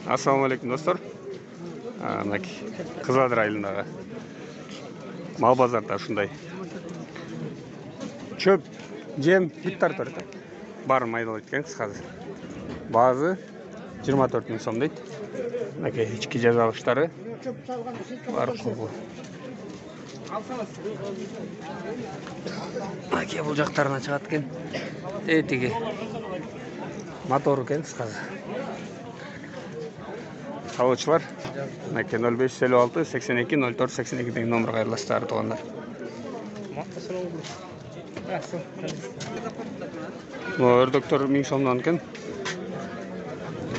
Assalamualaikum dostlar. Kızıldır ayılındağı mal bazarda şunday. Çöp, cem, bittar tarafı. Barın maydalı etken kısқасы. Bazı 24 bin som deydi. İçki cezalışları var kurbu. Бұл жақтарына шығады екен. Тетеге мотор екен қысқасы. Салушылар 0556 82 04 82 деген номерға айырыласыздар туғандар. Өрдөктөр 1000 сомнан екен.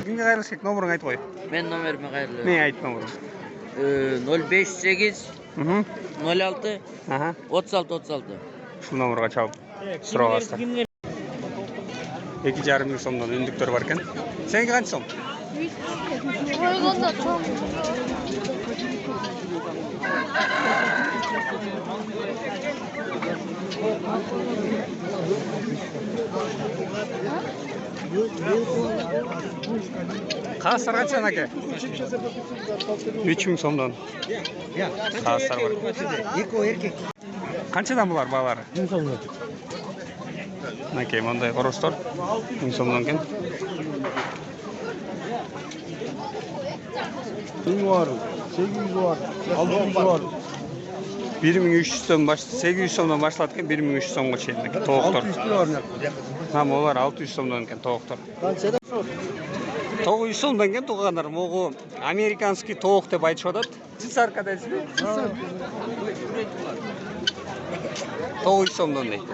Кімге қайырлысық номерін айтып қой. Мен номеріме қайырлы. Не айт номерін? 058 06 36. Шул номерға чалып сұрауға астар. 2,5 мың сомнан үндіктер бар екен. Сенге қанша сом? Ойғанда чоң. Қағыстар қанша әке? 3000 сомдан қағыстар бар. Қаншадан бұлар бағалары? 1000 сомдан. Әке, мұндай қоростар 1000 сомдан кен. 1000 var, 800 var, 600 var. 800 сомдан başladı кен, 1300 сомға шейін тоғықтар. 600 var ne? Там олар 600 сомдан кен тоғықтар. 900 сомдан кен тоғандар. Моғы американский тоғық деп айтып жатады. Цесарка дейсіз бе? 900 сомдан дейді.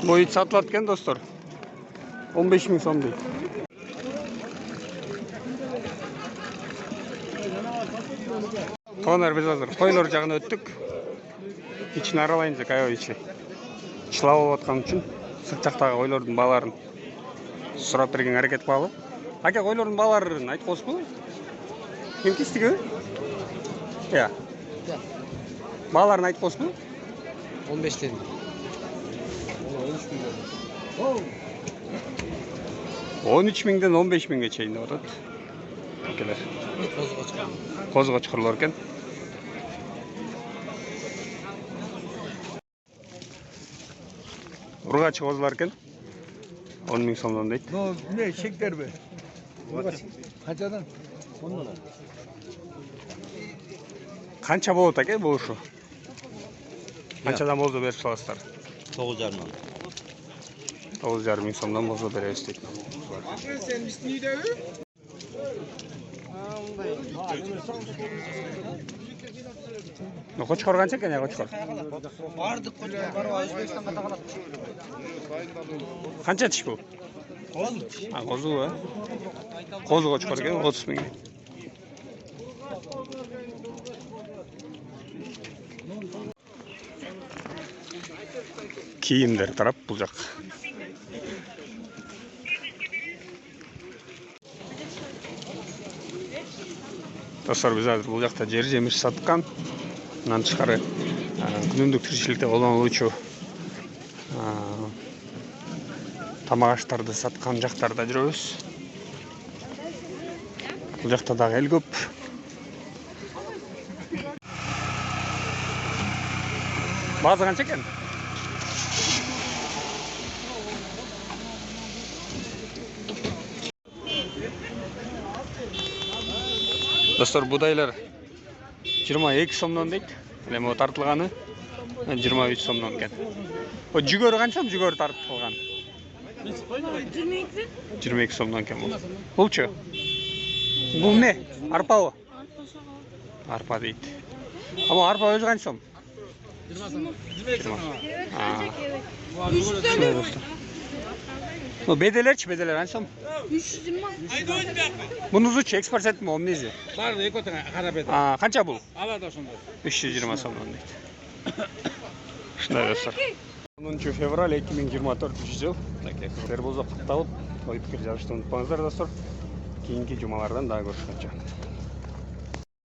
Bu ит сатылады кен достар. 15 мың сом дейді. Тоғандар біз азыр қойлар жағына өттік. İçini aralayınca kaya içi. Çılava отқан үшін сырт жақтағы қойлардың баларын сұрап берген әрекет балы. Аке, қойлардың баларын айтып қосып қой. Кем кестігі? Я. Баларын айтып қосып қой. 15 tane. 13 мыңдан 15 мыңға шейін отырады. Әкелер. Қозыға чықырлар екен. Urgaç kozlarken 10 мың сомдан дейді. Ne şeker be? Kaçadan? 10 lira. Қанша болады әке бұл ұшы? Қаншадан болса беріп саласыздар? 9,5 мың. 9,5 мың сомдан болса береміз дейді. Қочқар қанша екен я қочқар? Бардық қочқар бар, Өзбекстанға тағалады. Қанша тіш бұл? Қозы ба? Қозы қочқар екен 30 мың. Киімдер тарап бұл жақ. Достар, біз әзір бұл жақта жер жеміс сатқан. Мұнан тышқары күнүндүк тіршілікте қолданылушы тамақ аштарды сатқан жақтарда жүрөбүз. Бұл жақта дағы ел көп. Базы қанша екен? Достар, будайлар 22 сомнан дейді. Әлем о тартылғаны 23 сомнан екен. О жүгөр қаншам жүгөр тартылған? 22 сомнан екен бұл. Бұл че? Бұл не? Арпа о? Арпа дейді. Ama арпа өзі қанша сом? 20 сом. Bedeler қанша сом? 320. Бұнызы че экспорт еттім о мінезі? Var da ekotana qarab edi. Қанша бұл? Alada sonda. 320 сомнан дейді. Шындай достар. 10 февраль 2024 жыл. Сіздер болса құттықталып, ой пікір жазышты ұмытпаңыздар достар. Кейінгі жұмалардан дағы көрішкенше.